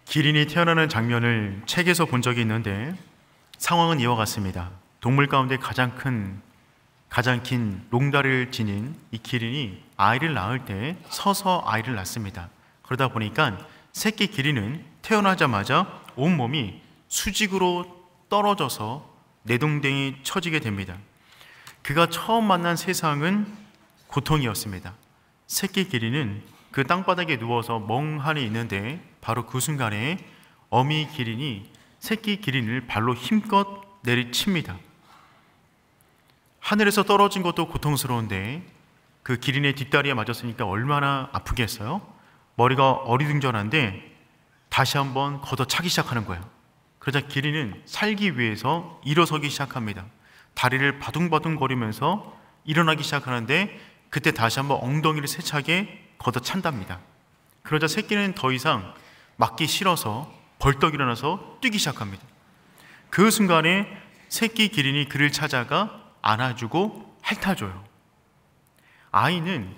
기린이 태어나는 장면을 책에서 본 적이 있는데 상황은 이와 같습니다. 동물 가운데 가장 긴 롱다리를 지닌 이 기린이 아이를 낳을 때 서서 아이를 낳습니다. 그러다 보니까 새끼 기린은 태어나자마자 온몸이 수직으로 떨어져서 내동댕이 쳐지게 됩니다. 그가 처음 만난 세상은 고통이었습니다. 새끼 기린은 그 땅바닥에 누워서 멍하니 있는데 바로 그 순간에 어미 기린이 새끼 기린을 발로 힘껏 내리칩니다. 하늘에서 떨어진 것도 고통스러운데 그 기린의 뒷다리에 맞았으니까 얼마나 아프겠어요? 머리가 어리둥절한데 다시 한번 걷어차기 시작하는 거예요. 그러자 기린은 살기 위해서 일어서기 시작합니다. 다리를 바둥바둥거리면서 일어나기 시작하는데 그때 다시 한번 엉덩이를 세차게 걷어찬답니다. 그러자 새끼는 더 이상 맞기 싫어서 벌떡 일어나서 뛰기 시작합니다. 그 순간에 새끼 기린이 그를 찾아가 안아주고 핥아줘요. 아이는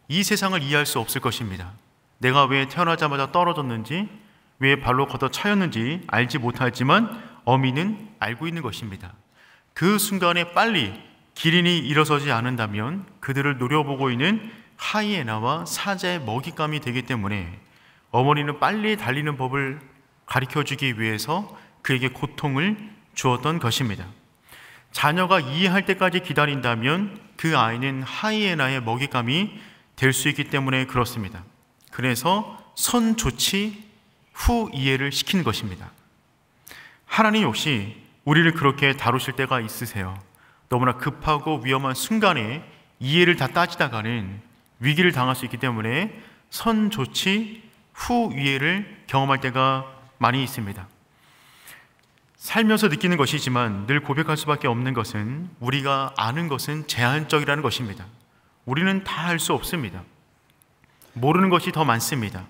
이 세상을 이해할 수 없을 것입니다. 내가 왜 태어나자마자 떨어졌는지, 왜 발로 걷어차였는지 알지 못하지만 어미는 알고 있는 것입니다. 그 순간에 빨리 기린이 일어서지 않는다면 그들을 노려보고 있는 하이에나와 사자의 먹잇감이 되기 때문에 어머니는 빨리 달리는 법을 가르쳐주기 위해서 그에게 고통을 주었던 것입니다. 자녀가 이해할 때까지 기다린다면 그 아이는 하이에나의 먹잇감이 될 수 있기 때문에 그렇습니다. 그래서 선 조치 후 이해를 시키는 것입니다. 하나님 역시 우리를 그렇게 다루실 때가 있으세요. 너무나 급하고 위험한 순간에 이해를 다 따지다가는 위기를 당할 수 있기 때문에 선 조치 후 이해를 경험할 때가 많이 있습니다. 살면서 느끼는 것이지만 늘 고백할 수밖에 없는 것은 우리가 아는 것은 제한적이라는 것입니다. 우리는 다 알 수 없습니다. 모르는 것이 더 많습니다.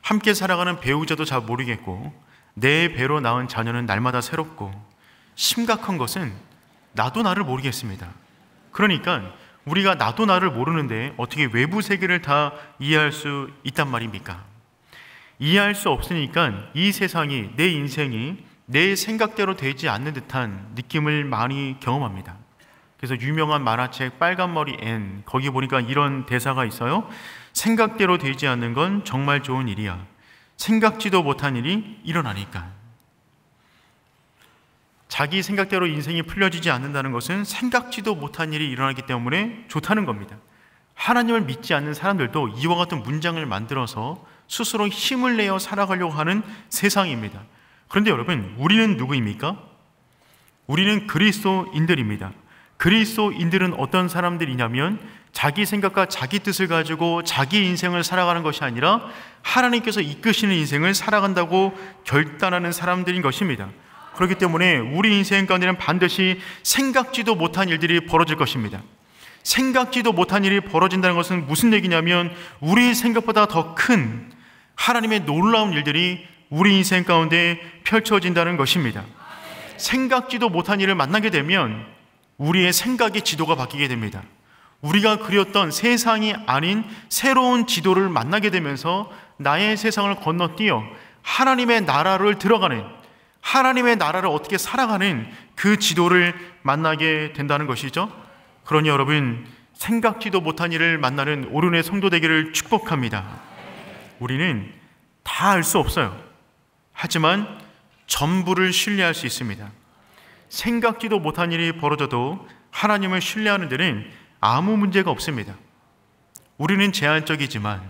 함께 살아가는 배우자도 잘 모르겠고 내 배로 낳은 자녀는 날마다 새롭고 심각한 것은 나도 나를 모르겠습니다. 그러니까 우리가 나도 나를 모르는데 어떻게 외부 세계를 다 이해할 수 있단 말입니까? 이해할 수 없으니까 이 세상이, 내 인생이 내 생각대로 되지 않는 듯한 느낌을 많이 경험합니다. 그래서 유명한 만화책 빨간머리 앤, 거기 보니까 이런 대사가 있어요. 생각대로 되지 않는 건 정말 좋은 일이야. 생각지도 못한 일이 일어나니까. 자기 생각대로 인생이 풀려지지 않는다는 것은 생각지도 못한 일이 일어나기 때문에 좋다는 겁니다. 하나님을 믿지 않는 사람들도 이와 같은 문장을 만들어서 스스로 힘을 내어 살아가려고 하는 세상입니다. 그런데 여러분, 우리는 누구입니까? 우리는 그리스도인들입니다. 그리스도인들은 어떤 사람들이냐면 자기 생각과 자기 뜻을 가지고 자기 인생을 살아가는 것이 아니라 하나님께서 이끄시는 인생을 살아간다고 결단하는 사람들인 것입니다. 그렇기 때문에 우리 인생 가운데는 반드시 생각지도 못한 일들이 벌어질 것입니다. 생각지도 못한 일이 벌어진다는 것은 무슨 얘기냐면 우리 생각보다 더 큰 하나님의 놀라운 일들이 우리 인생 가운데 펼쳐진다는 것입니다. 생각지도 못한 일을 만나게 되면 우리의 생각의 지도가 바뀌게 됩니다. 우리가 그렸던 세상이 아닌 새로운 지도를 만나게 되면서 나의 세상을 건너뛰어 하나님의 나라를 들어가는, 하나님의 나라를 어떻게 살아가는 그 지도를 만나게 된다는 것이죠. 그러니 여러분, 생각지도 못한 일을 만나는 오륜의 성도 되기를 축복합니다. 우리는 다 알 수 없어요. 하지만 전부를 신뢰할 수 있습니다. 생각지도 못한 일이 벌어져도 하나님을 신뢰하는 데는 아무 문제가 없습니다. 우리는 제한적이지만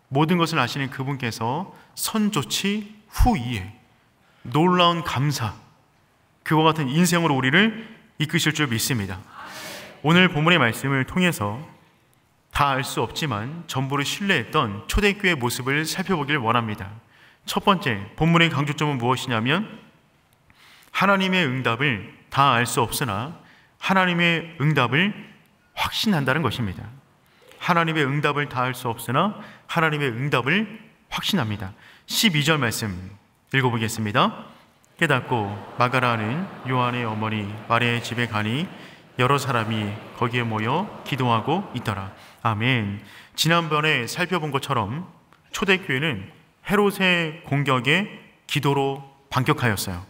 모든 것을 아시는 그분께서 선조치 후 이해, 놀라운 감사, 그와 같은 인생으로 우리를 이끄실 줄 믿습니다. 오늘 본문의 말씀을 통해서 다 알 수 없지만 전부를 신뢰했던 초대교회의 모습을 살펴보길 원합니다. 첫 번째, 본문의 강조점은 무엇이냐면 하나님의 응답을 다 알 수 없으나 하나님의 응답을 확신한다는 것입니다. 하나님의 응답을 다 알 수 없으나 하나님의 응답을 확신합니다. 12절 말씀 읽어보겠습니다. 깨닫고 마가라는 요한의 어머니 마리아의 집에 가니 여러 사람이 거기에 모여 기도하고 있더라. 아멘. 지난번에 살펴본 것처럼 초대교회는 헤롯의 공격에 기도로 반격하였어요.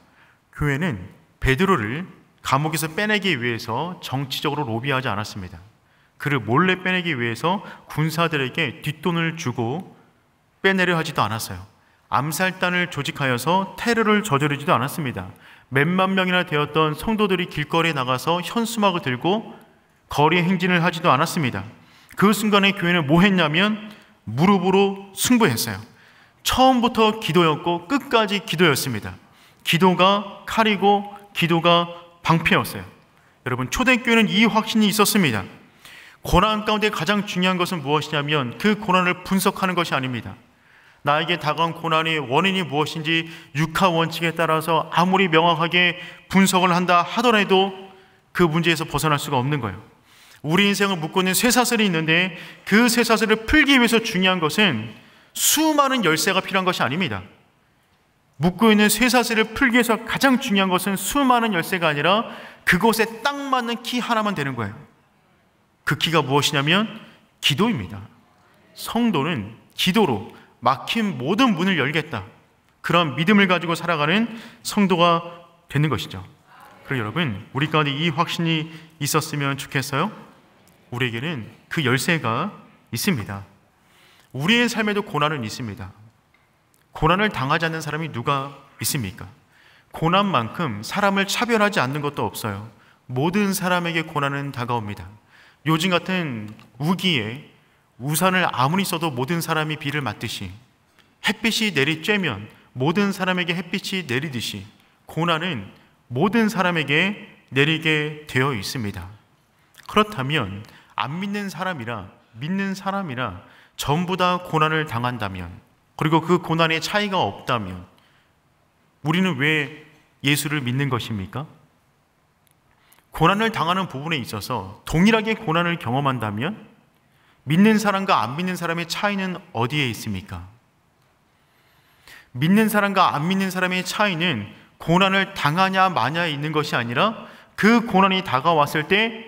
교회는 베드로를 감옥에서 빼내기 위해서 정치적으로 로비하지 않았습니다. 그를 몰래 빼내기 위해서 군사들에게 뒷돈을 주고 빼내려 하지도 않았어요. 암살단을 조직하여서 테러를 저지르지도 않았습니다. 몇만 명이나 되었던 성도들이 길거리에 나가서 현수막을 들고 거리 행진을 하지도 않았습니다. 그 순간에 교회는 뭐 했냐면 무릎으로 승부했어요. 처음부터 기도였고 끝까지 기도였습니다. 기도가 칼이고 기도가 방패였어요. 여러분, 초대교회는 이 확신이 있었습니다. 고난 가운데 가장 중요한 것은 무엇이냐면 그 고난을 분석하는 것이 아닙니다. 나에게 다가온 고난의 원인이 무엇인지 육하 원칙에 따라서 아무리 명확하게 분석을 한다 하더라도 그 문제에서 벗어날 수가 없는 거예요. 우리 인생을 묶고 있는 쇠사슬이 있는데 그 쇠사슬을 풀기 위해서 중요한 것은 수많은 열쇠가 필요한 것이 아닙니다. 묶고 있는 쇠사슬을 풀기 위해서 가장 중요한 것은 수많은 열쇠가 아니라 그곳에 딱 맞는 키 하나만 되는 거예요. 그 키가 무엇이냐면 기도입니다. 성도는 기도로 막힌 모든 문을 열겠다, 그런 믿음을 가지고 살아가는 성도가 되는 것이죠. 그리고 여러분, 우리 가운데 이 확신이 있었으면 좋겠어요. 우리에게는 그 열쇠가 있습니다. 우리의 삶에도 고난은 있습니다. 고난을 당하지 않는 사람이 누가 있습니까? 고난만큼 사람을 차별하지 않는 것도 없어요. 모든 사람에게 고난은 다가옵니다. 요즘 같은 우기에 우산을 아무리 써도 모든 사람이 비를 맞듯이, 햇빛이 내리쬐면 모든 사람에게 햇빛이 내리듯이 고난은 모든 사람에게 내리게 되어 있습니다. 그렇다면 안 믿는 사람이라 믿는 사람이라 전부 다 고난을 당한다면, 그리고 그 고난의 차이가 없다면 우리는 왜 예수를 믿는 것입니까? 고난을 당하는 부분에 있어서 동일하게 고난을 경험한다면 믿는 사람과 안 믿는 사람의 차이는 어디에 있습니까? 믿는 사람과 안 믿는 사람의 차이는 고난을 당하냐 마냐에 있는 것이 아니라 그 고난이 다가왔을 때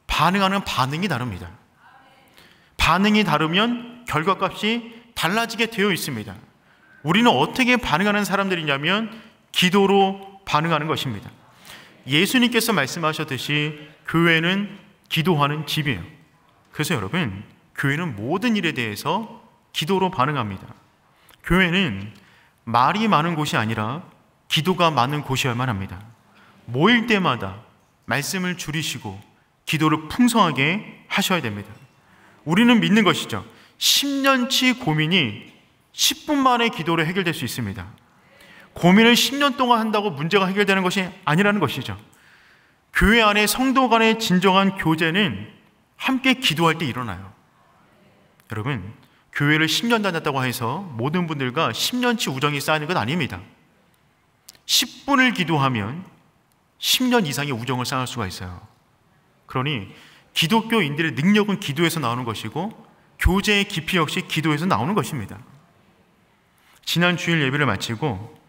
반응하는 반응이 다릅니다. 반응이 다르면 결과값이 달라지게 되어 있습니다. 우리는 어떻게 반응하는 사람들이냐면 기도로 반응하는 것입니다. 예수님께서 말씀하셨듯이 교회는 기도하는 집이에요. 그래서 여러분, 교회는 모든 일에 대해서 기도로 반응합니다. 교회는 말이 많은 곳이 아니라 기도가 많은 곳이어야만 합니다. 모일 때마다 말씀을 줄이시고 기도를 풍성하게 하셔야 됩니다. 우리는 믿는 것이죠. 10년치 고민이 10분 만에 기도로 해결될 수 있습니다. 고민을 10년 동안 한다고 문제가 해결되는 것이 아니라는 것이죠. 교회 안에 성도 간의 진정한 교제는 함께 기도할 때 일어나요. 여러분, 교회를 10년 다녔다고 해서 모든 분들과 10년치 우정이 쌓이는 건 아닙니다. 10분을 기도하면 10년 이상의 우정을 쌓을 수가 있어요. 그러니 기독교인들의 능력은 기도에서 나오는 것이고 교제의 깊이 역시 기도에서 나오는 것입니다. 지난 주일 예배를 마치고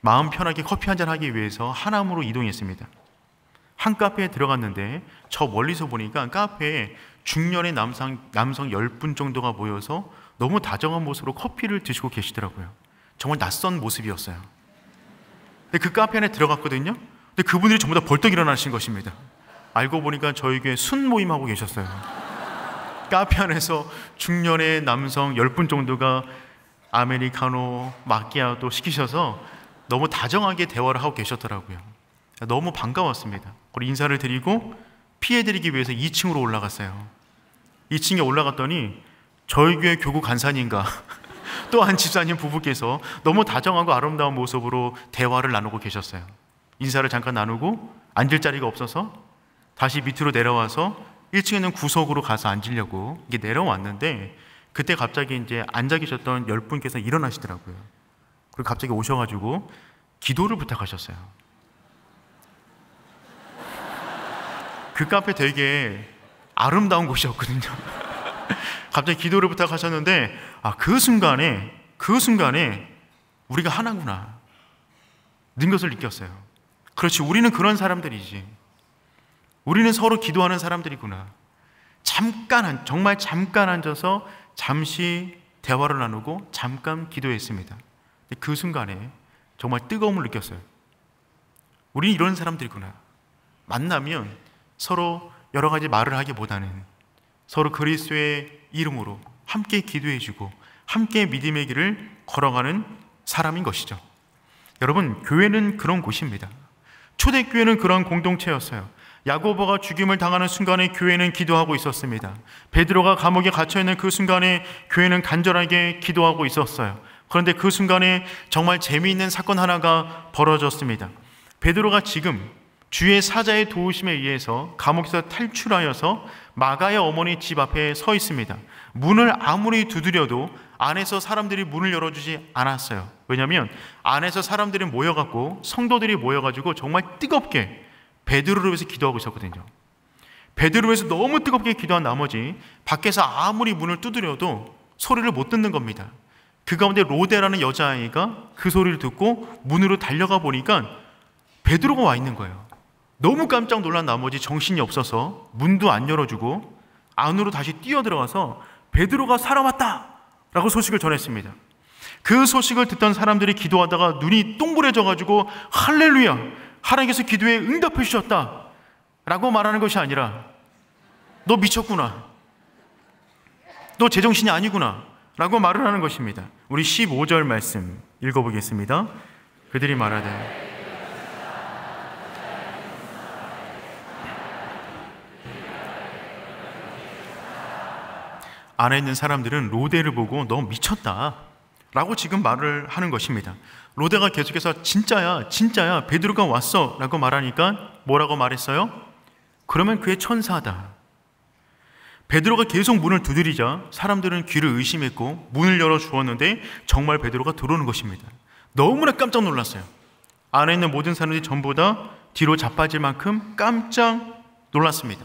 마음 편하게 커피 한잔 하기 위해서 하남으로 이동했습니다. 한 카페에 들어갔는데 저 멀리서 보니까 카페에 중년의 남성 10분 정도가 모여서 너무 다정한 모습으로 커피를 드시고 계시더라고요. 정말 낯선 모습이었어요. 근데 그 카페 안에 들어갔거든요. 근데 그분들이 전부 다 벌떡 일어나신 것입니다. 알고 보니까 저희 교회 순모임하고 계셨어요. 카페 안에서 중년의 남성 10분 정도가 아메리카노, 마키아토 시키셔서 너무 다정하게 대화를 하고 계셨더라고요. 너무 반가웠습니다. 그리고 인사를 드리고 피해드리기 위해서 2층으로 올라갔어요. 2층에 올라갔더니 저희 교회 교구 간사님과 또 한 집사님 부부께서 너무 다정하고 아름다운 모습으로 대화를 나누고 계셨어요. 인사를 잠깐 나누고 앉을 자리가 없어서 다시 밑으로 내려와서 1층에 있는 구석으로 가서 앉으려고 이게 내려왔는데, 그때 갑자기 이제 앉아 계셨던 10분께서 일어나시더라고요. 그리고 갑자기 오셔가지고 기도를 부탁하셨어요. 그 카페 되게 아름다운 곳이었거든요. 갑자기 기도를 부탁하셨는데, 그 순간에 우리가 하나구나 는 것을 느꼈어요. 그렇지, 우리는 그런 사람들이지. 우리는 서로 기도하는 사람들이구나. 정말 잠깐 앉아서 잠시 대화를 나누고 잠깐 기도했습니다. 그 순간에 정말 뜨거움을 느꼈어요. 우린 이런 사람들이구나. 만나면 서로 여러 가지 말을 하기보다는 서로 그리스도의 이름으로 함께 기도해주고 함께 믿음의 길을 걸어가는 사람인 것이죠. 여러분, 교회는 그런 곳입니다. 초대교회는 그런 공동체였어요. 야고보가 죽임을 당하는 순간에 교회는 기도하고 있었습니다. 베드로가 감옥에 갇혀있는 그 순간에 교회는 간절하게 기도하고 있었어요. 그런데 그 순간에 정말 재미있는 사건 하나가 벌어졌습니다. 베드로가 지금 주의 사자의 도우심에 의해서 감옥에서 탈출하여서 마가의 어머니 집 앞에 서 있습니다. 문을 아무리 두드려도 안에서 사람들이 문을 열어주지 않았어요. 왜냐하면 안에서 사람들이 모여갖고 성도들이 모여가지고 정말 뜨겁게 베드로를 위해서 기도하고 있었거든요. 베드로를 위해서 너무 뜨겁게 기도한 나머지 밖에서 아무리 문을 두드려도 소리를 못 듣는 겁니다. 그 가운데 로데라는 여자아이가 그 소리를 듣고 문으로 달려가 보니까 베드로가 와 있는 거예요. 너무 깜짝 놀란 나머지 정신이 없어서 문도 안 열어주고 안으로 다시 뛰어들어가서 베드로가 살아왔다! 라고 소식을 전했습니다. 그 소식을 듣던 사람들이 기도하다가 눈이 동그래져가지고 할렐루야! 하나님께서 기도에 응답해 주셨다! 라고 말하는 것이 아니라 너 미쳤구나. 너 제정신이 아니구나. 라고 말을 하는 것입니다. 우리 15절 말씀 읽어보겠습니다. 그들이 말하되 안에 있는 사람들은 로데를 보고 너 미쳤다 라고 지금 말을 하는 것입니다. 로데가 계속해서 진짜야 진짜야 베드로가 왔어 라고 말하니까 뭐라고 말했어요? 그러면 그의 천사다. 베드로가 계속 문을 두드리자 사람들은 귀를 의심했고 문을 열어주었는데 정말 베드로가 들어오는 것입니다. 너무나 깜짝 놀랐어요. 안에 있는 모든 사람들이 전부 다 뒤로 자빠질 만큼 깜짝 놀랐습니다.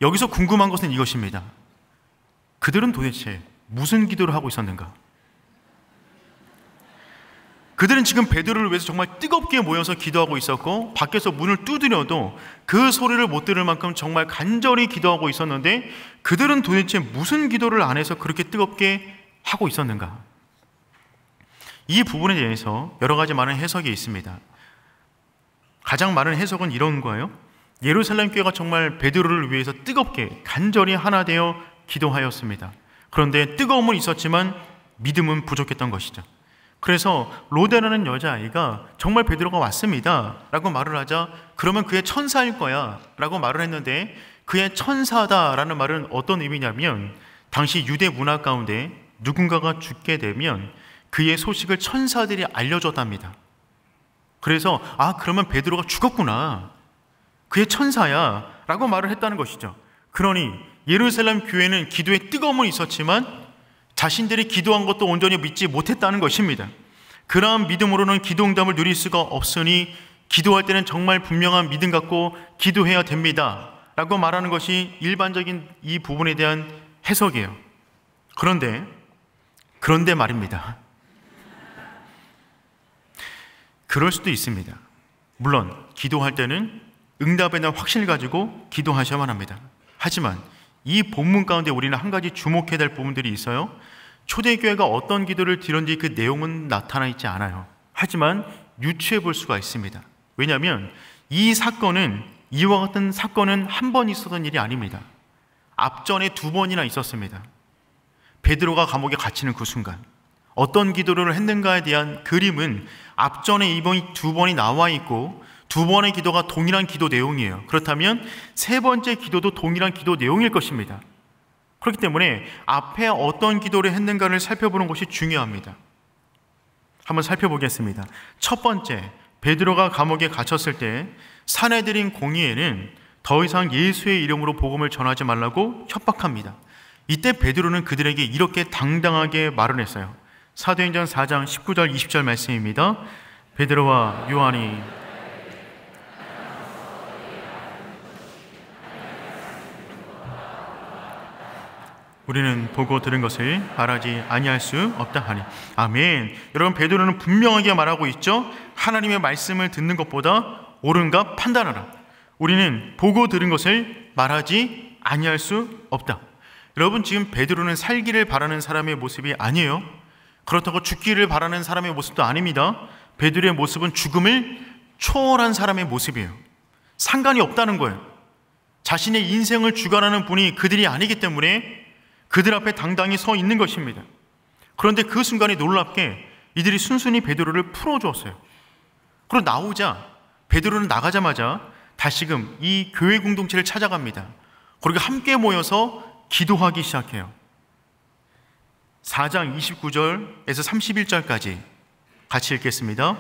여기서 궁금한 것은 이것입니다. 그들은 도대체 무슨 기도를 하고 있었는가? 그들은 지금 베드로를 위해서 정말 뜨겁게 모여서 기도하고 있었고 밖에서 문을 두드려도 그 소리를 못 들을 만큼 정말 간절히 기도하고 있었는데 그들은 도대체 무슨 기도를 안에서 그렇게 뜨겁게 하고 있었는가? 이 부분에 대해서 여러 가지 많은 해석이 있습니다. 가장 많은 해석은 이런 거예요. 예루살렘 교회가 정말 베드로를 위해서 뜨겁게 간절히 하나 되어 기도하였습니다. 그런데 뜨거움은 있었지만 믿음은 부족했던 것이죠. 그래서 로데라는 여자아이가 정말 베드로가 왔습니다 라고 말을 하자 그러면 그의 천사일 거야 라고 말을 했는데 그의 천사다라는 말은 어떤 의미냐면 당시 유대 문화 가운데 누군가가 죽게 되면 그의 소식을 천사들이 알려줬답니다. 그래서 그러면 베드로가 죽었구나, 그의 천사야 라고 말을 했다는 것이죠. 그러니 예루살렘 교회는 기도에 뜨거움은 있었지만 자신들이 기도한 것도 온전히 믿지 못했다는 것입니다. 그러한 믿음으로는 기도 응답을 누릴 수가 없으니 기도할 때는 정말 분명한 믿음 갖고 기도해야 됩니다 라고 말하는 것이 일반적인 이 부분에 대한 해석이에요. 그런데 말입니다. 그럴 수도 있습니다. 물론 기도할 때는 응답에 대한 확신을 가지고 기도하셔야만 합니다. 하지만 이 본문 가운데 우리는 한 가지 주목해야 될 부분들이 있어요. 초대교회가 어떤 기도를 드렸는지 그 내용은 나타나 있지 않아요. 하지만 유추해 볼 수가 있습니다. 왜냐하면 이 사건은 이와 같은 사건은 한 번 있었던 일이 아닙니다. 앞전에 2번이나 있었습니다. 베드로가 감옥에 갇히는 그 순간 어떤 기도를 했는가에 대한 그림은 앞전에 이번이 2번이 나와 있고 2번의 기도가 동일한 기도 내용이에요. 그렇다면 3번째 기도도 동일한 기도 내용일 것입니다. 그렇기 때문에 앞에 어떤 기도를 했는가를 살펴보는 것이 중요합니다. 한번 살펴보겠습니다. 첫 번째, 베드로가 감옥에 갇혔을 때 사내들인 공의회는 더 이상 예수의 이름으로 복음을 전하지 말라고 협박합니다. 이때 베드로는 그들에게 이렇게 당당하게 말을 했어요. 사도행전 4장 19절 20절 말씀입니다. 베드로와 요한이 우리는 보고 들은 것을 말하지 아니할 수 없다 하니. 아멘. 여러분, 베드로는 분명하게 말하고 있죠. 하나님의 말씀을 듣는 것보다 옳은가 판단하라. 우리는 보고 들은 것을 말하지 아니할 수 없다. 여러분, 지금 베드로는 살기를 바라는 사람의 모습이 아니에요. 그렇다고 죽기를 바라는 사람의 모습도 아닙니다. 베드로의 모습은 죽음을 초월한 사람의 모습이에요. 상관이 없다는 거예요. 자신의 인생을 주관하는 분이 그들이 아니기 때문에 그들 앞에 당당히 서 있는 것입니다. 그런데 그 순간에 놀랍게 이들이 순순히 베드로를 풀어주었어요. 그리고 나오자 베드로는 나가자마자 다시금 이 교회 공동체를 찾아갑니다. 그리고 함께 모여서 기도하기 시작해요. 4장 29절에서 31절까지 같이 읽겠습니다.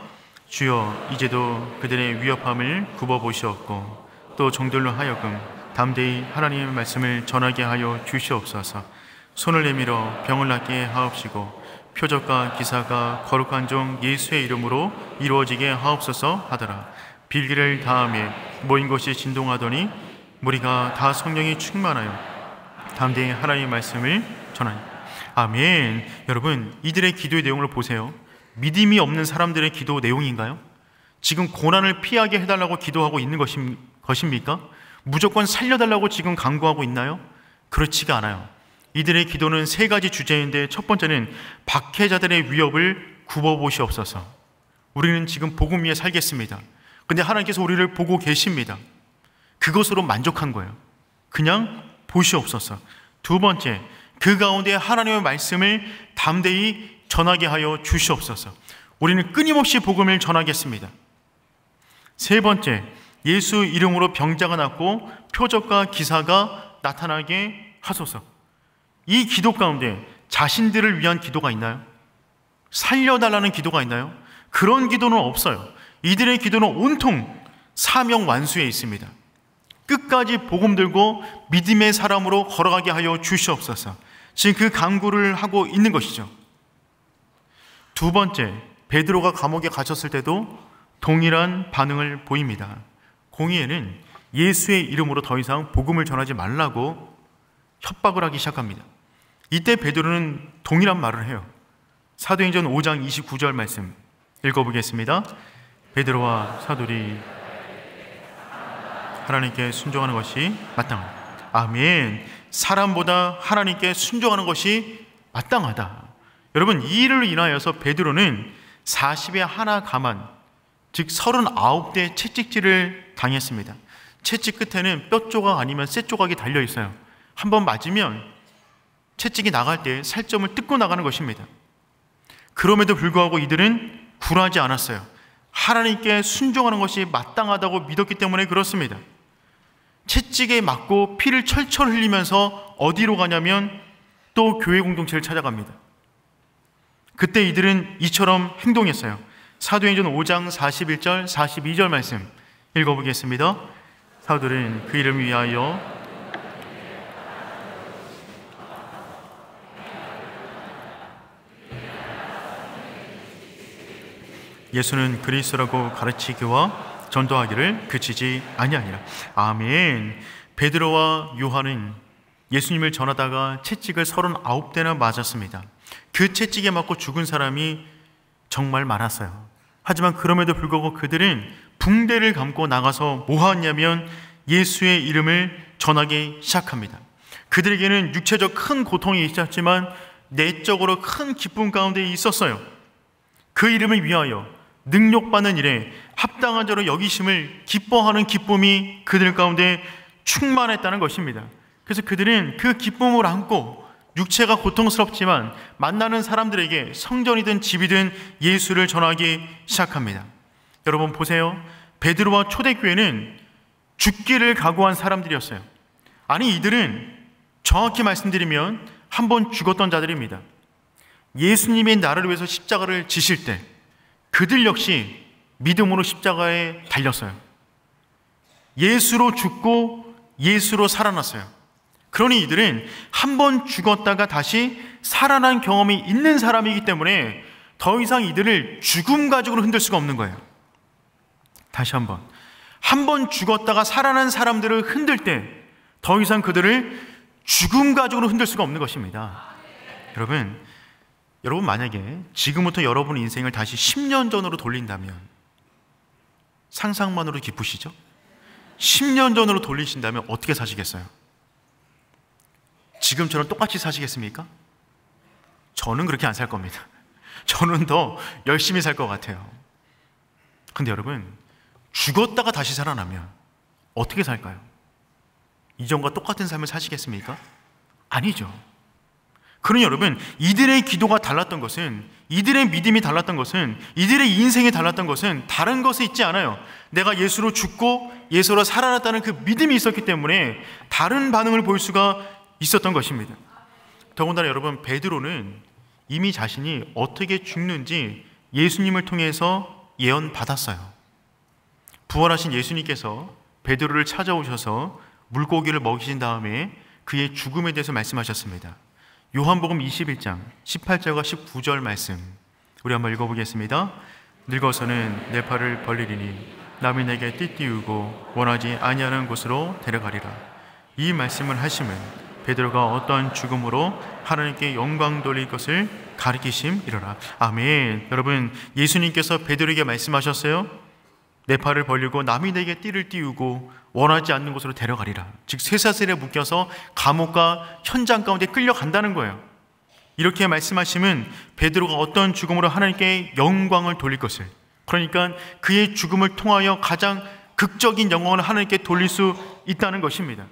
주여, 이제도 그들의 위협함을 굽어보시옵고 또 종들로 하여금 담대히 하나님의 말씀을 전하게 하여 주시옵소서. 손을 내밀어 병을 낫게 하옵시고 표적과 기사가 거룩한 종 예수의 이름으로 이루어지게 하옵소서 하더라. 빌기를 다하며 모인 곳이 진동하더니 무리가 다 성령이 충만하여 담대히 하나님의 말씀을 전하니. 아멘. 여러분, 이들의 기도의 내용을 보세요. 믿음이 없는 사람들의 기도 내용인가요? 지금 고난을 피하게 해달라고 기도하고 있는 것입니까? 무조건 살려달라고 지금 간구하고 있나요? 그렇지가 않아요. 이들의 기도는 세 가지 주제인데, 첫 번째는 박해자들의 위협을 굽어보시옵소서. 우리는 지금 복음 위에 살겠습니다. 근데 하나님께서 우리를 보고 계십니다. 그것으로 만족한 거예요. 그냥 보시옵소서. 두 번째, 그 가운데 하나님의 말씀을 담대히 전하게 하여 주시옵소서. 우리는 끊임없이 복음을 전하겠습니다. 세 번째, 예수 이름으로 병자가 낫고 표적과 기사가 나타나게 하소서. 이 기도 가운데 자신들을 위한 기도가 있나요? 살려달라는 기도가 있나요? 그런 기도는 없어요. 이들의 기도는 온통 사명 완수에 있습니다. 끝까지 복음 들고 믿음의 사람으로 걸어가게 하여 주시옵소서. 지금 그 간구를 하고 있는 것이죠. 두 번째, 베드로가 감옥에 갇혔을 때도 동일한 반응을 보입니다. 공의회는 예수의 이름으로 더 이상 복음을 전하지 말라고 협박을 하기 시작합니다. 이때 베드로는 동일한 말을 해요. 사도행전 5장 29절 말씀 읽어보겠습니다. 베드로와 사도리 하나님께 순종하는 것이 마땅하다. 아멘. 사람보다 하나님께 순종하는 것이 마땅하다. 여러분, 이 일을 인하여서 베드로는 40에 하나 가만, 즉 39대 채찍질을 당했습니다. 채찍 끝에는 뼈 조각 아니면 쇠 조각이 달려 있어요. 한번 맞으면 채찍이 나갈 때 살점을 뜯고 나가는 것입니다. 그럼에도 불구하고 이들은 굴하지 않았어요. 하나님께 순종하는 것이 마땅하다고 믿었기 때문에 그렇습니다. 채찍에 맞고 피를 철철 흘리면서 어디로 가냐면 또 교회 공동체를 찾아갑니다. 그때 이들은 이처럼 행동했어요. 사도행전 5장 41절 42절 말씀 읽어보겠습니다. 사도들은 그 이름을 위하여 예수는 그리스도라고 가르치기와 전도하기를 그치지 아니하니라. 아멘. 베드로와 요한은 예수님을 전하다가 채찍을 39대나 맞았습니다. 그 채찍에 맞고 죽은 사람이 정말 많았어요. 하지만 그럼에도 불구하고 그들은 붕대를 감고 나가서 뭐 하냐면 예수의 이름을 전하기 시작합니다. 그들에게는 육체적 큰 고통이 있었지만 내적으로 큰 기쁨 가운데 있었어요. 그 이름을 위하여 능력받는 일에 합당한 자로 여기심을 기뻐하는 기쁨이 그들 가운데 충만했다는 것입니다. 그래서 그들은 그 기쁨을 안고 육체가 고통스럽지만 만나는 사람들에게 성전이든 집이든 예수를 전하기 시작합니다. 여러분 보세요. 베드로와 초대교회는 죽기를 각오한 사람들이었어요. 아니, 이들은 정확히 말씀드리면 한번 죽었던 자들입니다. 예수님의 나를 위해서 십자가를 지실 때 그들 역시 믿음으로 십자가에 달렸어요. 예수로 죽고 예수로 살아났어요. 그러니 이들은 한번 죽었다가 다시 살아난 경험이 있는 사람이기 때문에 더 이상 이들을 죽음 가죽으로 흔들 수가 없는 거예요. 다시 한번 죽었다가 살아난 사람들을 흔들 때 더 이상 그들을 죽음 가죽으로 흔들 수가 없는 것입니다. 여러분 만약에 지금부터 여러분 인생을 다시 10년 전으로 돌린다면 상상만으로 기쁘시죠? 10년 전으로 돌리신다면 어떻게 사시겠어요? 지금처럼 똑같이 사시겠습니까? 저는 그렇게 안 살 겁니다. 저는 더 열심히 살 것 같아요. 근데 여러분, 죽었다가 다시 살아나면 어떻게 살까요? 이전과 똑같은 삶을 사시겠습니까? 아니죠. 그러니 여러분, 이들의 기도가 달랐던 것은, 이들의 믿음이 달랐던 것은, 이들의 인생이 달랐던 것은 다른 것에 있지 않아요. 내가 예수로 죽고 예수로 살아났다는 그 믿음이 있었기 때문에 다른 반응을 보일 수가 있었던 것입니다. 더군다나 여러분, 베드로는 이미 자신이 어떻게 죽는지 예수님을 통해서 예언받았어요. 부활하신 예수님께서 베드로를 찾아오셔서 물고기를 먹이신 다음에 그의 죽음에 대해서 말씀하셨습니다. 요한복음 21장 18절과 19절 말씀, 우리 한번 읽어보겠습니다. 늙어서는 내 팔을 벌리리니 남이 내게 띠띠우고 원하지 아니하는 곳으로 데려가리라. 이 말씀을 하시면 베드로가 어떠한 죽음으로 하나님께 영광 돌릴 것을 가리키심이로라. 아멘. 여러분, 예수님께서 베드로에게 말씀하셨어요. 내 팔을 벌리고 남이 내게 띠를 띠우고 원하지 않는 곳으로 데려가리라. 즉 쇠사슬에 묶여서 감옥과 현장 가운데 끌려간다는 거예요. 이렇게 말씀하시면 베드로가 어떤 죽음으로 하나님께 영광을 돌릴 것을, 그러니까 그의 죽음을 통하여 가장 극적인 영광을 하나님께 돌릴 수 있다는 것입니다.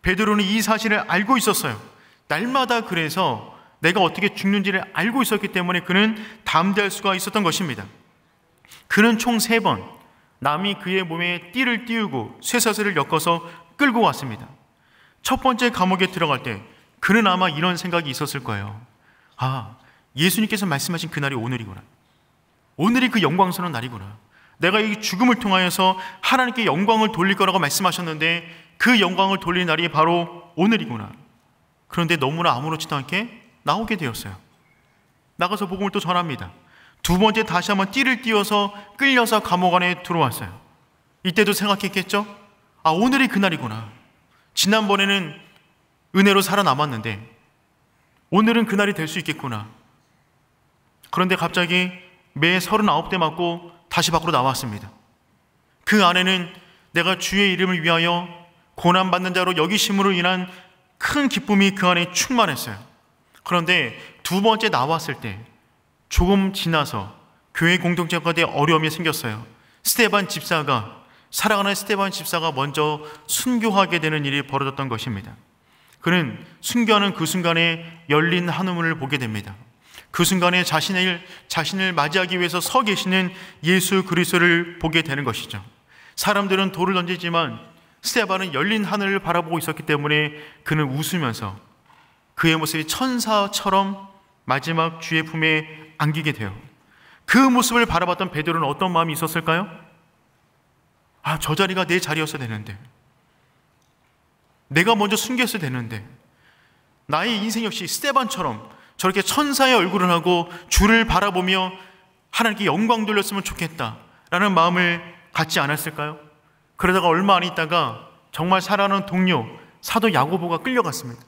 베드로는 이 사실을 알고 있었어요. 날마다 그래서 내가 어떻게 죽는지를 알고 있었기 때문에 그는 담대할 수가 있었던 것입니다. 그는 총 3번 남이 그의 몸에 띠를 띄우고 쇠사슬을 엮어서 끌고 왔습니다. 첫 번째 감옥에 들어갈 때 그는 아마 이런 생각이 있었을 거예요. 아, 예수님께서 말씀하신 그날이 오늘이구나. 오늘이 그 영광스러운 날이구나. 내가 이 죽음을 통하여서 하나님께 영광을 돌릴 거라고 말씀하셨는데 그 영광을 돌릴 날이 바로 오늘이구나. 그런데 너무나 아무렇지도 않게 나오게 되었어요. 나가서 복음을 또 전합니다. 두 번째 다시 한번 띠를 띄워서 끌려서 감옥 안에 들어왔어요. 이때도 생각했겠죠? 아, 오늘이 그날이구나. 지난번에는 은혜로 살아남았는데 오늘은 그날이 될 수 있겠구나. 그런데 갑자기 매 39대 맞고 다시 밖으로 나왔습니다. 그 안에는 내가 주의 이름을 위하여 고난받는 자로 여기심으로 인한 큰 기쁨이 그 안에 충만했어요. 그런데 두 번째 나왔을 때 조금 지나서 교회 공동체 가운데 어려움이 생겼어요. 사랑하는 스데반 집사가 먼저 순교하게 되는 일이 벌어졌던 것입니다. 그는 순교하는 그 순간에 열린 하늘문을 보게 됩니다. 그 순간에 자신을 맞이하기 위해서 서 계시는 예수 그리스도를 보게 되는 것이죠. 사람들은 돌을 던지지만 스데반은 열린 하늘을 바라보고 있었기 때문에 그는 웃으면서 그의 모습이 천사처럼 마지막 주의 품에 안기게 돼요. 그 모습을 바라봤던 베드로는 어떤 마음이 있었을까요? 아, 저 자리가 내 자리였어야 되는데, 내가 먼저 순교했어야 되는데, 나의 인생 역시 스데반처럼 저렇게 천사의 얼굴을 하고 주를 바라보며 하나님께 영광 돌렸으면 좋겠다라는 마음을 갖지 않았을까요? 그러다가 얼마 안 있다가 정말 사랑하는 동료 사도 야고보가 끌려갔습니다.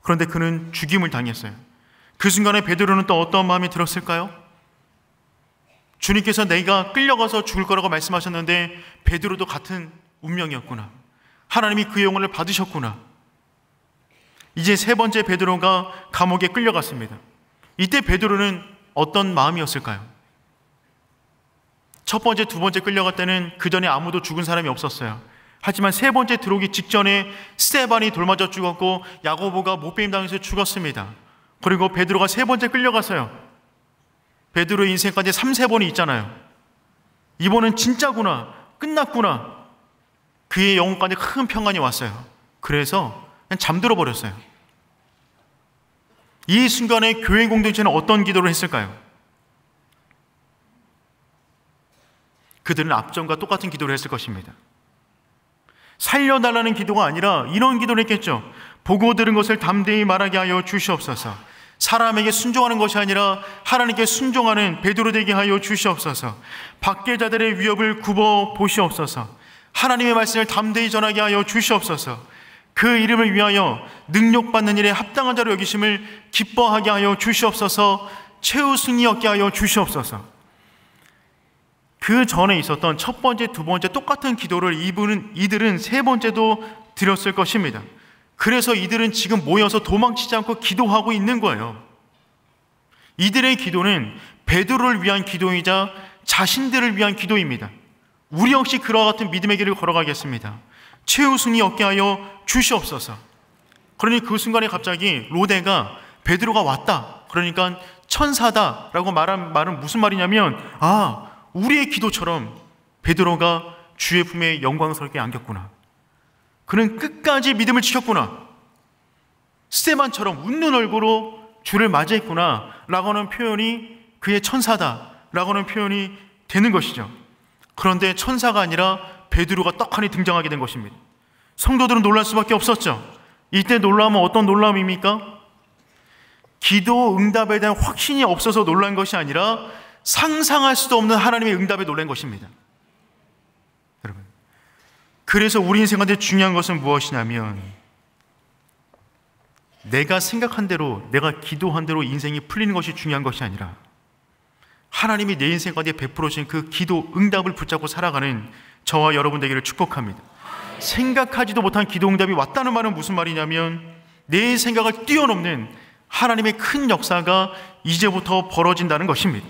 그런데 그는 죽임을 당했어요. 그 순간에 베드로는 또 어떤 마음이 들었을까요? 주님께서 내가 끌려가서 죽을 거라고 말씀하셨는데 베드로도 같은 운명이었구나. 하나님이 그 영혼을 받으셨구나. 이제 세 번째 베드로가 감옥에 끌려갔습니다. 이때 베드로는 어떤 마음이었을까요? 첫 번째, 두 번째 끌려갈 때는 그 전에 아무도 죽은 사람이 없었어요. 하지만 세 번째 들어오기 직전에 스데반이 돌맞아 죽었고 야고보가 못배임 당해서 죽었습니다. 그리고 베드로가 세 번째 끌려갔어요. 베드로의 인생까지 3-4번이 있잖아요. 이번은 진짜구나, 끝났구나. 그의 영혼까지 큰 평안이 왔어요. 그래서 그냥 잠들어 버렸어요. 이 순간에 교회 공동체는 어떤 기도를 했을까요? 그들은 앞전과 똑같은 기도를 했을 것입니다. 살려달라는 기도가 아니라 이런 기도를 했겠죠. 보고 들은 것을 담대히 말하게 하여 주시옵소서. 사람에게 순종하는 것이 아니라 하나님께 순종하는 베드로 되게 하여 주시옵소서. 밖의 자들의 위협을 굽어 보시옵소서. 하나님의 말씀을 담대히 전하게 하여 주시옵소서. 그 이름을 위하여 능력받는 일에 합당한 자로 여기심을 기뻐하게 하여 주시옵소서. 최후 승리 얻게 하여 주시옵소서. 그 전에 있었던 첫 번째, 두 번째 똑같은 기도를 이들은 세 번째도 드렸을 것입니다. 그래서 이들은 지금 모여서 도망치지 않고 기도하고 있는 거예요. 이들의 기도는 베드로를 위한 기도이자 자신들을 위한 기도입니다. 우리 역시 그와 같은 믿음의 길을 걸어가겠습니다. 최우순이 얻게 하여 주시옵소서. 그러니 그 순간에 갑자기 로데가 베드로가 왔다, 그러니까 천사다라고 말한 말은 무슨 말이냐면, 우리의 기도처럼 베드로가 주의 품에 영광스럽게 안겼구나. 그는 끝까지 믿음을 지켰구나. 스테반처럼 웃는 얼굴로 주를 맞이했구나 라고 하는 표현이 그의 천사다 라고 하는 표현이 되는 것이죠. 그런데 천사가 아니라 베드로가 떡하니 등장하게 된 것입니다. 성도들은 놀랄 수밖에 없었죠. 이때 놀라움은 어떤 놀라움입니까? 기도 응답에 대한 확신이 없어서 놀란 것이 아니라 상상할 수도 없는 하나님의 응답에 놀란 것입니다. 여러분, 그래서 우리 인생 가운데 중요한 것은 무엇이냐면, 내가 생각한 대로, 내가 기도한 대로 인생이 풀리는 것이 중요한 것이 아니라 하나님이 내 인생 가운데 베풀어 주신 그 기도 응답을 붙잡고 살아가는 저와 여러분 되기를 축복합니다. 생각하지도 못한 기도 응답이 왔다는 말은 무슨 말이냐면, 내 생각을 뛰어넘는 하나님의 큰 역사가 이제부터 벌어진다는 것입니다.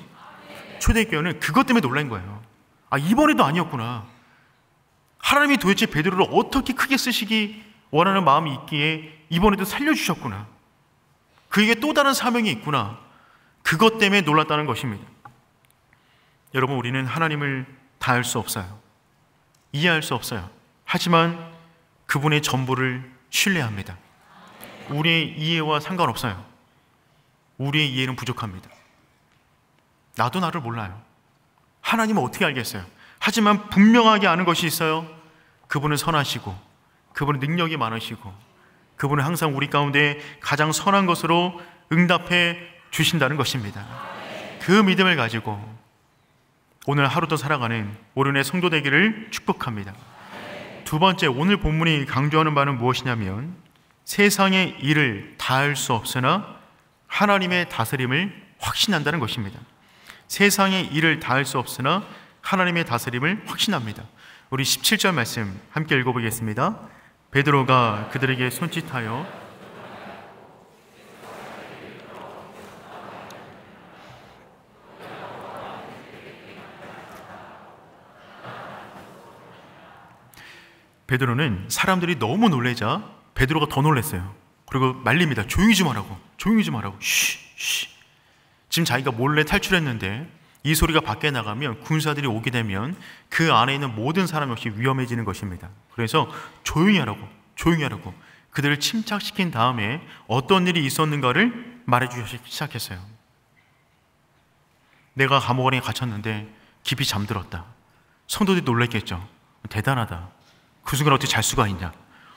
초대교회는 그것 때문에 놀란 거예요. 이번에도 아니었구나. 하나님이 도대체 베드로를 어떻게 크게 쓰시기 원하는 마음이 있기에 이번에도 살려주셨구나. 그에게 또 다른 사명이 있구나. 그것 때문에 놀랐다는 것입니다. 여러분, 우리는 하나님을 다 알 수 없어요. 이해할 수 없어요. 하지만 그분의 전부를 신뢰합니다. 우리의 이해와 상관없어요. 우리의 이해는 부족합니다. 나도 나를 몰라요. 하나님은 어떻게 알겠어요? 하지만 분명하게 아는 것이 있어요. 그분은 선하시고, 그분은 능력이 많으시고, 그분은 항상 우리 가운데 가장 선한 것으로 응답해 주신다는 것입니다. 그 믿음을 가지고 오늘 하루도 살아가는 오륜의 성도 되기를 축복합니다. 두 번째, 오늘 본문이 강조하는 바는 무엇이냐면, 세상의 일을 다 할 수 없으나 하나님의 다스림을 확신한다는 것입니다. 세상의 일을 다 할 수 없으나 하나님의 다스림을 확신합니다. 우리 17절 말씀 함께 읽어보겠습니다. 베드로가 그들에게 손짓하여 베드로는 사람들이 너무 놀래자 베드로가 더 놀랐어요. 그리고 말립니다. 조용히 좀 하라고. 조용히 좀 하라고. 쉬. 지금 자기가 몰래 탈출했는데 이 소리가 밖에 나가면 군사들이 오게 되면 그 안에 있는 모든 사람 역시 위험해지는 것입니다. 그래서 조용히 하라고. 조용히 하라고. 그들을 침착시킨 다음에 어떤 일이 있었는가를 말해주기 시작했어요. 내가 감옥 안에 갇혔는데 깊이 잠들었다. 성도들이 놀랐겠죠. 대단하다. 그 순간 어떻게 잘 수가 있냐.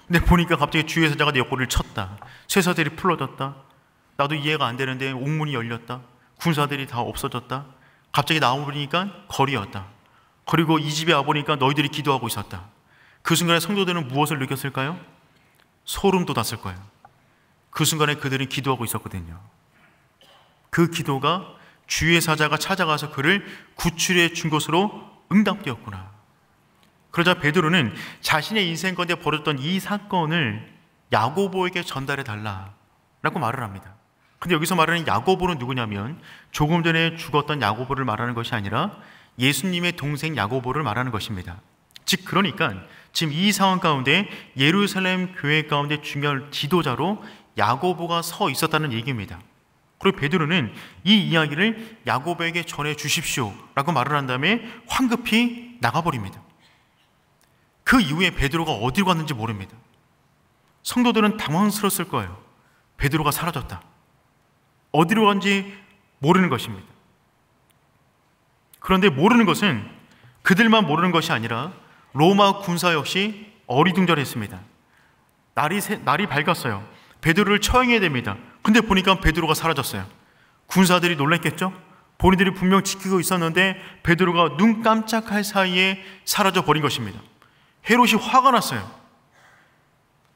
근데 보니까 갑자기 주의 사자가 내 옆구리를 쳤다. 쇠사들이 풀어졌다. 나도 이해가 안 되는데 옥문이 열렸다. 군사들이 다 없어졌다. 갑자기 나와보니까 거리였다. 그리고 이 집에 와보니까 너희들이 기도하고 있었다. 그 순간에 성도들은 무엇을 느꼈을까요? 소름 돋았을 거예요. 그 순간에 그들은 기도하고 있었거든요. 그 기도가 주의 사자가 찾아가서 그를 구출해 준 것으로 응답되었구나. 그러자 베드로는 자신의 인생 가운데 벌어졌던 이 사건을 야고보에게 전달해 달라라고 말을 합니다. 근데 여기서 말하는 야고보는 누구냐면 조금 전에 죽었던 야고보를 말하는 것이 아니라 예수님의 동생 야고보를 말하는 것입니다. 즉, 그러니까 지금 이 상황 가운데 예루살렘 교회 가운데 중요한 지도자로 야고보가 서 있었다는 얘기입니다. 그리고 베드로는 이 이야기를 야고보에게 전해 주십시오 라고 말을 한 다음에 황급히 나가버립니다. 그 이후에 베드로가 어디로 갔는지 모릅니다. 성도들은 당황스러웠을 거예요. 베드로가 사라졌다. 어디로 간지 모르는 것입니다. 그런데 모르는 것은 그들만 모르는 것이 아니라 로마 군사 역시 어리둥절했습니다. 날이 밝았어요. 베드로를 처형해야 됩니다. 근데 보니까 베드로가 사라졌어요. 군사들이 놀랐겠죠? 본인들이 분명 지키고 있었는데 베드로가 눈 깜짝할 사이에 사라져 버린 것입니다. 헤롯이 화가 났어요.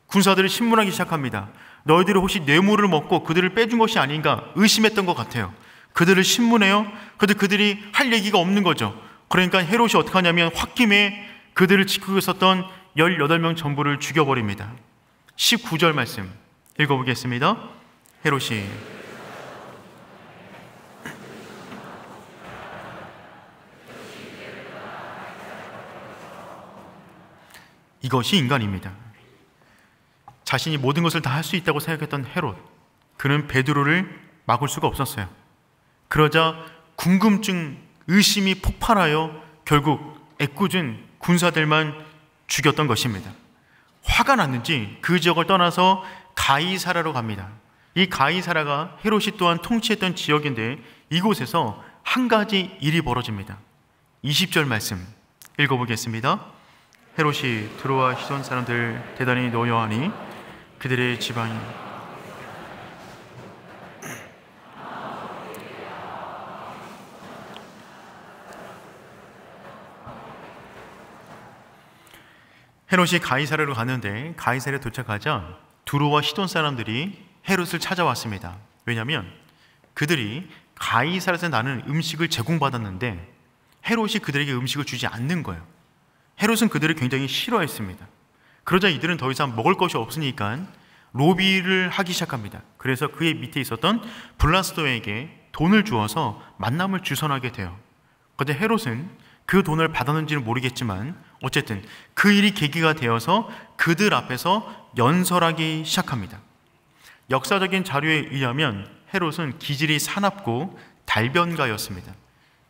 군사들이 신문하기 시작합니다. 너희들이 혹시 뇌물을 먹고 그들을 빼준 것이 아닌가 의심했던 것 같아요. 그들을 신문해요. 그런데 그들이 할 얘기가 없는 거죠. 그러니까 헤롯이 어떻게 하냐면 홧김에 그들을 지키고 있었던 18명 전부를 죽여버립니다. 19절 말씀 읽어보겠습니다. 헤롯이 이것이 인간입니다. 자신이 모든 것을 다 할 수 있다고 생각했던 헤롯, 그는 베드로를 막을 수가 없었어요. 그러자 궁금증, 의심이 폭발하여 결국 애꿎은 군사들만 죽였던 것입니다. 화가 났는지 그 지역을 떠나서 가이사라로 갑니다. 이 가이사라가 헤롯이 또한 통치했던 지역인데 이곳에서 한 가지 일이 벌어집니다. 20절 말씀 읽어보겠습니다. 헤롯이 드로와 시돈 사람들 대단히 노여하니 그들의 지방이 헤롯이 가이사랴로 가는데 가이사랴에 도착하자 두로와 시돈 사람들이 헤롯을 찾아왔습니다. 왜냐하면 그들이 가이사랴에서 나는 음식을 제공받았는데 헤롯이 그들에게 음식을 주지 않는 거예요. 헤롯은 그들을 굉장히 싫어했습니다. 그러자 이들은 더 이상 먹을 것이 없으니까 로비를 하기 시작합니다. 그래서 그의 밑에 있었던 블라스도에게 돈을 주어서 만남을 주선하게 돼요. 그런데 헤롯은 그 돈을 받았는지는 모르겠지만 어쨌든 그 일이 계기가 되어서 그들 앞에서 연설하기 시작합니다. 역사적인 자료에 의하면 헤롯은 기질이 사납고 달변가였습니다.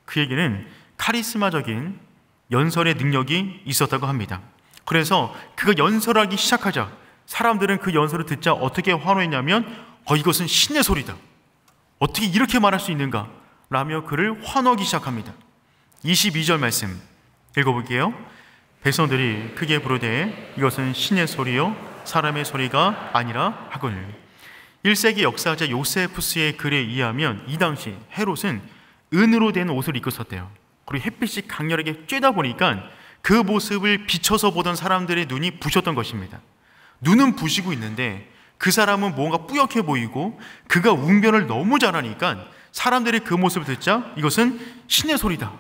그에게는 카리스마적인 연설의 능력이 있었다고 합니다. 그래서 그가 연설하기 시작하자 사람들은 그 연설을 듣자 어떻게 환호했냐면 이것은 신의 소리다. 어떻게 이렇게 말할 수 있는가? 라며 그를 환호하기 시작합니다. 22절 말씀 읽어볼게요. 백성들이 크게 부르되 이것은 신의 소리요 사람의 소리가 아니라 하거늘. 1세기 역사자 요세푸스의 글에 의하면 이 당시 헤롯은 은으로 된 옷을 입고 있었대요. 그리고 햇빛이 강렬하게 쬐다 보니까 그 모습을 비춰서 보던 사람들의 눈이 부셨던 것입니다. 눈은 부시고 있는데 그 사람은 뭔가 뿌옇게 보이고 그가 웅변을 너무 잘하니까 사람들이 그 모습을 듣자 이것은 신의 소리다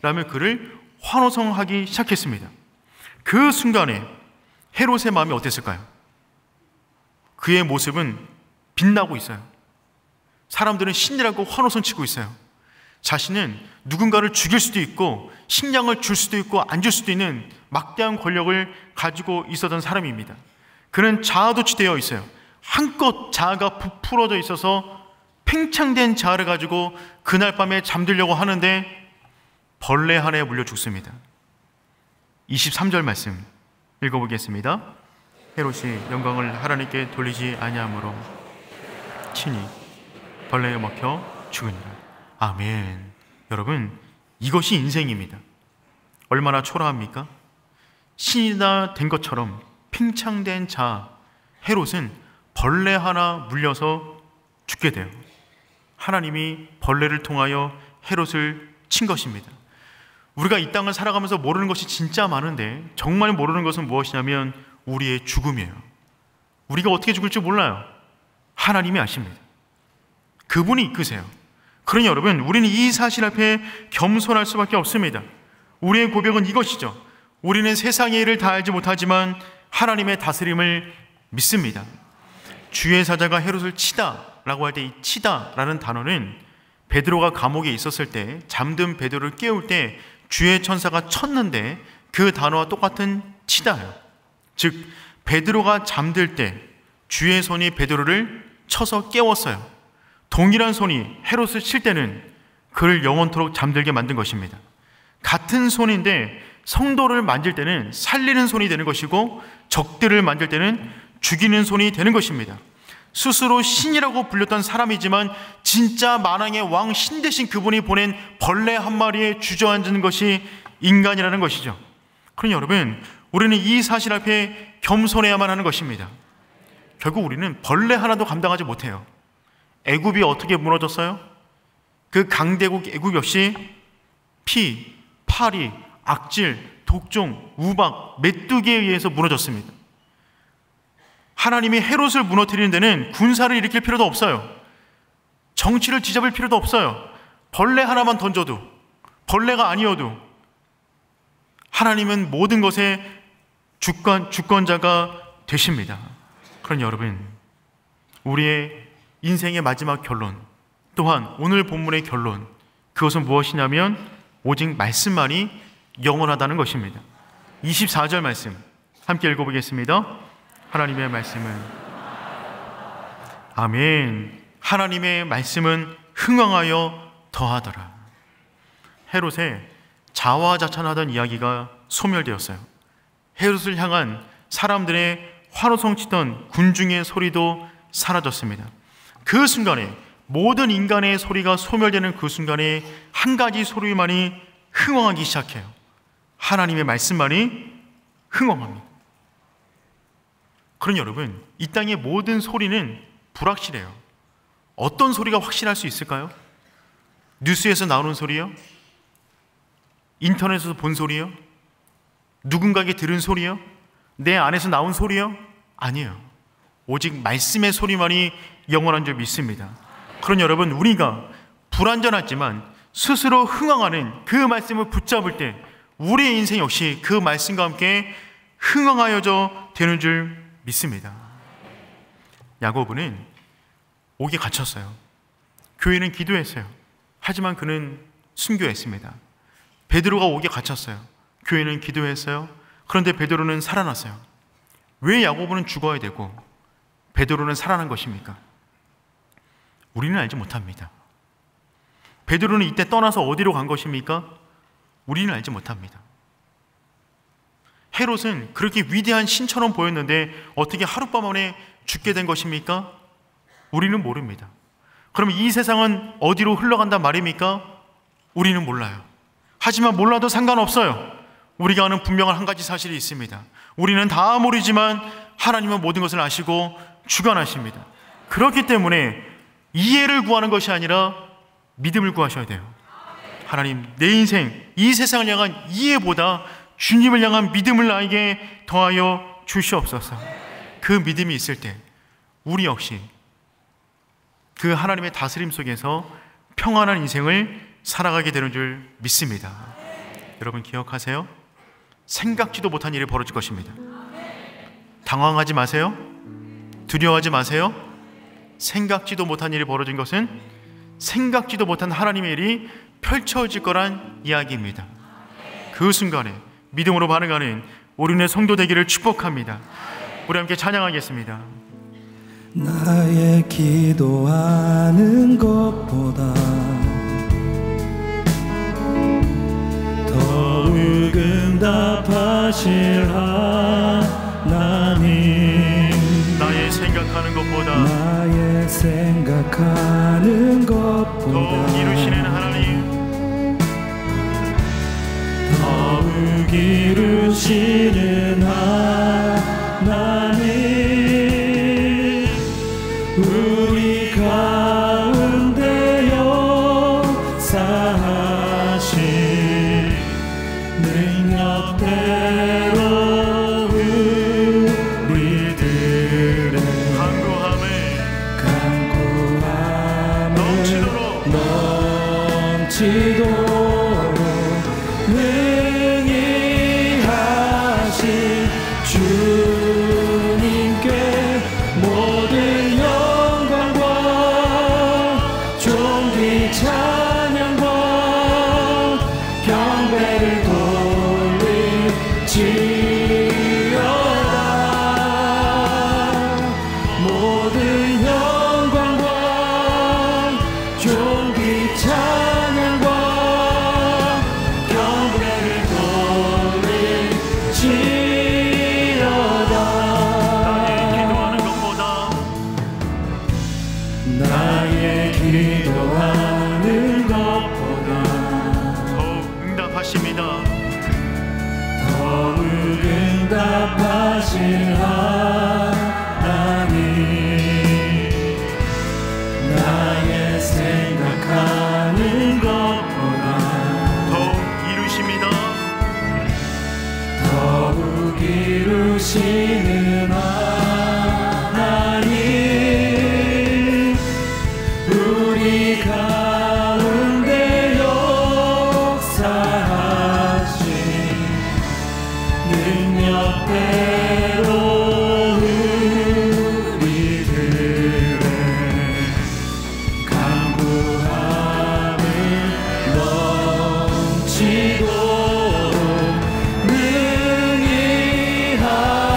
라며 그를 환호성하기 시작했습니다. 그 순간에 헤롯의 마음이 어땠을까요? 그의 모습은 빛나고 있어요. 사람들은 신이라고 환호성 치고 있어요. 자신은 누군가를 죽일 수도 있고 식량을 줄 수도 있고 안 줄 수도 있는 막대한 권력을 가지고 있었던 사람입니다. 그는 자아도취되어 있어요. 한껏 자아가 부풀어져 있어서 팽창된 자아를 가지고 그날 밤에 잠들려고 하는데 벌레 하나에 물려 죽습니다. 23절 말씀 읽어보겠습니다. 헤롯이 영광을 하나님께 돌리지 아니하므로 친히 벌레에 먹혀 죽으니라. 아멘. 여러분, 이것이 인생입니다. 얼마나 초라합니까? 신이나 된 것처럼 팽창된 자 헤롯은 벌레 하나 물려서 죽게 돼요. 하나님이 벌레를 통하여 헤롯을 친 것입니다. 우리가 이 땅을 살아가면서 모르는 것이 진짜 많은데 정말 모르는 것은 무엇이냐면 우리의 죽음이에요. 우리가 어떻게 죽을지 몰라요. 하나님이 아십니다. 그분이 이끄세요. 그러니 여러분, 우리는 이 사실 앞에 겸손할 수밖에 없습니다. 우리의 고백은 이것이죠. 우리는 세상의 일을 다 알지 못하지만 하나님의 다스림을 믿습니다. 주의 사자가 헤롯을 치다 라고 할 때 이 치다 라는 단어는 베드로가 감옥에 있었을 때 잠든 베드로를 깨울 때 주의 천사가 쳤는데 그 단어와 똑같은 치다예요. 즉 베드로가 잠들 때 주의 손이 베드로를 쳐서 깨웠어요. 동일한 손이 헤롯을 칠 때는 그를 영원토록 잠들게 만든 것입니다. 같은 손인데 성도를 만질 때는 살리는 손이 되는 것이고 적들을 만질 때는 죽이는 손이 되는 것입니다. 스스로 신이라고 불렸던 사람이지만 진짜 만왕의 왕 신 대신 그분이 보낸 벌레 한 마리에 주저앉은 것이 인간이라는 것이죠. 그러니 여러분, 우리는 이 사실 앞에 겸손해야만 하는 것입니다. 결국 우리는 벌레 하나도 감당하지 못해요. 애굽이 어떻게 무너졌어요? 그 강대국 애굽 역시 피, 파리, 악질, 독종, 우박, 메뚜기에 의해서 무너졌습니다. 하나님이 헤롯을 무너뜨리는 데는 군사를 일으킬 필요도 없어요. 정치를 뒤잡을 필요도 없어요. 벌레 하나만 던져도, 벌레가 아니어도 하나님은 모든 것의 주권자가 되십니다. 그러니 여러분, 우리의 인생의 마지막 결론, 또한 오늘 본문의 결론, 그것은 무엇이냐면 오직 말씀만이 영원하다는 것입니다. 24절 말씀 함께 읽어보겠습니다. 하나님의 말씀은 아멘. 하나님의 말씀은 흥왕하여 더하더라. 헤롯의 자화자찬하던 이야기가 소멸되었어요. 헤롯을 향한 사람들의 환호성 치던 군중의 소리도 사라졌습니다. 그 순간에 모든 인간의 소리가 소멸되는 그 순간에 한 가지 소리만이 흥왕하기 시작해요. 하나님의 말씀만이 흥왕합니다. 그런 여러분, 이 땅의 모든 소리는 불확실해요. 어떤 소리가 확실할 수 있을까요? 뉴스에서 나오는 소리요? 인터넷에서 본 소리요? 누군가에게 들은 소리요? 내 안에서 나온 소리요? 아니에요. 오직 말씀의 소리만이 영원한 줄 믿습니다. 그런 여러분, 우리가 불완전하지만 스스로 흥왕하는 그 말씀을 붙잡을 때 우리의 인생 역시 그 말씀과 함께 흥왕하여져 되는 줄 믿습니다. 야고보는 옥에 갇혔어요. 교회는 기도했어요. 하지만 그는 순교했습니다. 베드로가 옥에 갇혔어요. 교회는 기도했어요. 그런데 베드로는 살아났어요. 왜 야고보는 죽어야 되고 베드로는 살아난 것입니까? 우리는 알지 못합니다. 베드로는 이때 떠나서 어디로 간 것입니까? 우리는 알지 못합니다. 헤롯은 그렇게 위대한 신처럼 보였는데 어떻게 하룻밤 만에 죽게 된 것입니까? 우리는 모릅니다. 그럼 이 세상은 어디로 흘러간단 말입니까? 우리는 몰라요. 하지만 몰라도 상관없어요. 우리가 아는 분명한 한 가지 사실이 있습니다. 우리는 다 모르지만 하나님은 모든 것을 아시고 주관하십니다. 그렇기 때문에 이해를 구하는 것이 아니라 믿음을 구하셔야 돼요. 하나님, 내 인생, 이 세상을 향한 이해보다 주님을 향한 믿음을 나에게 더하여 주시옵소서. 그 믿음이 있을 때 우리 역시 그 하나님의 다스림 속에서 평안한 인생을 살아가게 되는 줄 믿습니다. 여러분 기억하세요. 생각지도 못한 일이 벌어질 것입니다. 당황하지 마세요. 두려워하지 마세요. 생각지도 못한 일이 벌어진 것은 생각지도 못한 하나님의 일이 펼쳐질 거란 이야기입니다. 그 순간에 믿음으로 반응하는 우리의 성도 되기를 축복합니다. 우리 함께 찬양하겠습니다. 나의 기도하는 것보다 더욱 응답하실 하나님, 나의 생각하는 것보다 나의 생각하는 것보다 더욱 이루시는 하나님, 더욱 이루시는 하나님, 우리 가운데 역사하신 능력대로 우리들의 간구함을 넘치도록 능히 하신 주님께 모든 영광과 존귀 찬양과 경배를 돌릴지어다. 모든 영광과 존귀 찬양과 경배를 돌릴지어다. 나의 기도하는 것보다 더욱 응답하십니다. 더욱 응답하신 하나님, 나의 생각하는 것보다 더욱 이루십니다. 더욱 이루시는 하나님, 우리 가운데 역사하신 능력대로 우리들의 간구함을 넘치도록 능히 하신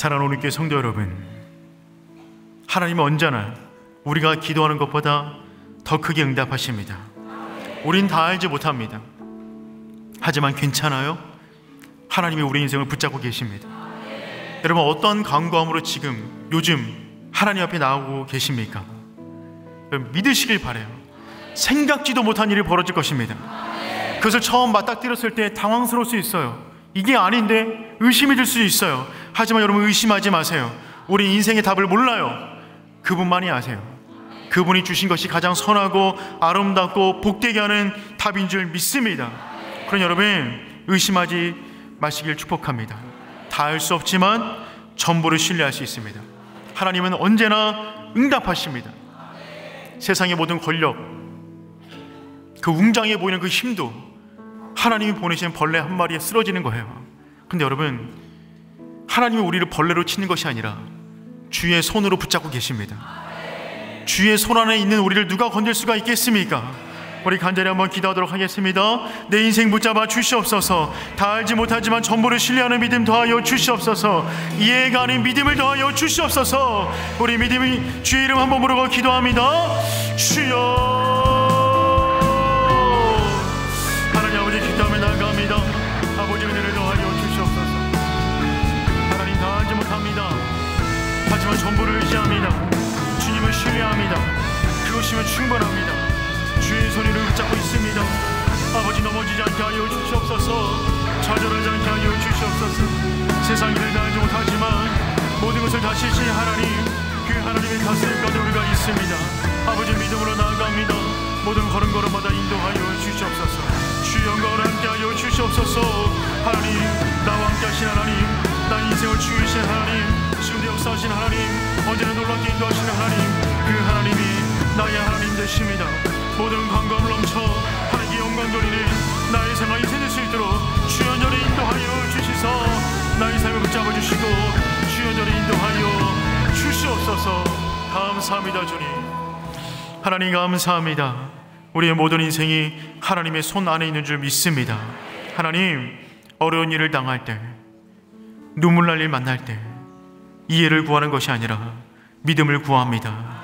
사랑하는 우리 교회 성도 여러분, 하나님은 언제나 우리가 기도하는 것보다 더 크게 응답하십니다. 우린 다 알지 못합니다. 하지만 괜찮아요. 하나님이 우리 인생을 붙잡고 계십니다. 여러분, 어떤 간구함으로 지금 요즘 하나님 앞에 나오고 계십니까? 여러분, 믿으시길 바라요. 생각지도 못한 일이 벌어질 것입니다. 그것을 처음 맞닥뜨렸을 때 당황스러울 수 있어요. 이게 아닌데 의심이 들 수 있어요. 하지만 여러분, 의심하지 마세요. 우리 인생의 답을 몰라요. 그분만이 아세요. 그분이 주신 것이 가장 선하고 아름답고 복되게 하는 답인 줄 믿습니다. 그러니 여러분, 의심하지 마시길 축복합니다. 다 알 수 없지만 전부를 신뢰할 수 있습니다. 하나님은 언제나 응답하십니다. 세상의 모든 권력, 그 웅장해 보이는 그 힘도 하나님이 보내신 벌레 한 마리에 쓰러지는 거예요. 근데 여러분, 하나님이 우리를 벌레로 치는 것이 아니라 주의 손으로 붙잡고 계십니다. 주의 손 안에 있는 우리를 누가 건들 수가 있겠습니까? 우리 간절히 한번 기도하도록 하겠습니다. 내 인생 붙잡아 주시옵소서. 다 알지 못하지만 전부를 신뢰하는 믿음 더하여 주시옵소서. 이해가 아닌 믿음을 더하여 주시옵소서. 우리 믿음이 주의 이름 한번 부르고 기도합니다. 주여. 하나님 아버지, 기도하며 나아갑니다. 아버지, 은혜를 더하여 주시옵소서. 하나님, 다 알지 못합니다. 하지만 전부를 의지합니다. 주님을 신뢰합니다. 그것이면 충분합니다. 주의 손을 붙잡고 있습니다. 아버지, 넘어지지 않게 하여 주시옵소서. 좌절하지 않게 하여 주시옵소서. 세상 일을 다 알지 못하지만 모든 것을 다시신 하나님, 그 하나님의 가슴까지 우리가 있습니다. 아버지, 믿음으로 나아갑니다. 모든 걸음걸음마다 인도하여 주시옵소서. 주 영광을 함께하여 주시옵소서. 하나님, 나와 함께하신 하나님, 나의 인생을 주이신 하나님, 지금도 역사하신 하나님, 언제나 놀랍게 인도하시는 하나님, 그 하나님이 나의 하나님 되십니다. 모든 관광을 넘쳐 하나님께 영광 돌리는 나의 생활이 될 수 있도록 주연절에 인도하여 주시소. 나의 삶을 붙잡아 주시고 주연절에 인도하여 주시옵소서. 감사합니다. 주님, 하나님 감사합니다. 우리의 모든 인생이 하나님의 손 안에 있는 줄 믿습니다. 하나님, 어려운 일을 당할 때, 눈물 날 일 만날 때 이해를 구하는 것이 아니라 믿음을 구합니다.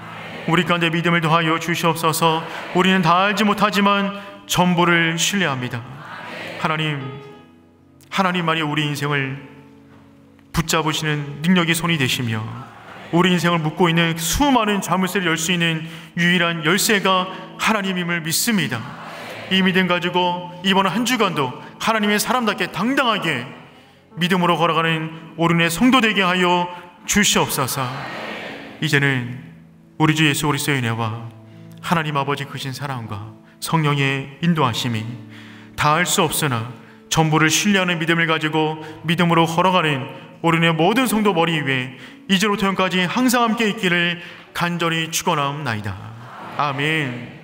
우리 가운데 믿음을 더하여 주시옵소서. 우리는 다 알지 못하지만 전부를 신뢰합니다. 하나님, 하나님만이 우리 인생을 붙잡으시는 능력의 손이 되시며 우리 인생을 묶고 있는 수많은 자물쇠를 열 수 있는 유일한 열쇠가 하나님임을 믿습니다. 이 믿음 가지고 이번 한 주간도 하나님의 사람답게 당당하게 믿음으로 걸어가는 오른의 성도 되게 하여 주시옵소서. 이제는 우리 주 예수 그리스도의 은혜와 하나님 아버지 크신 사랑과 성령의 인도하심이 다 알 수 없으나 전부를 신뢰하는 믿음을 가지고 믿음으로 걸어가는 오른의 모든 성도 머리 위에 이제로부터 영까지 항상 함께 있기를 간절히 축원하옵나이다. 아멘.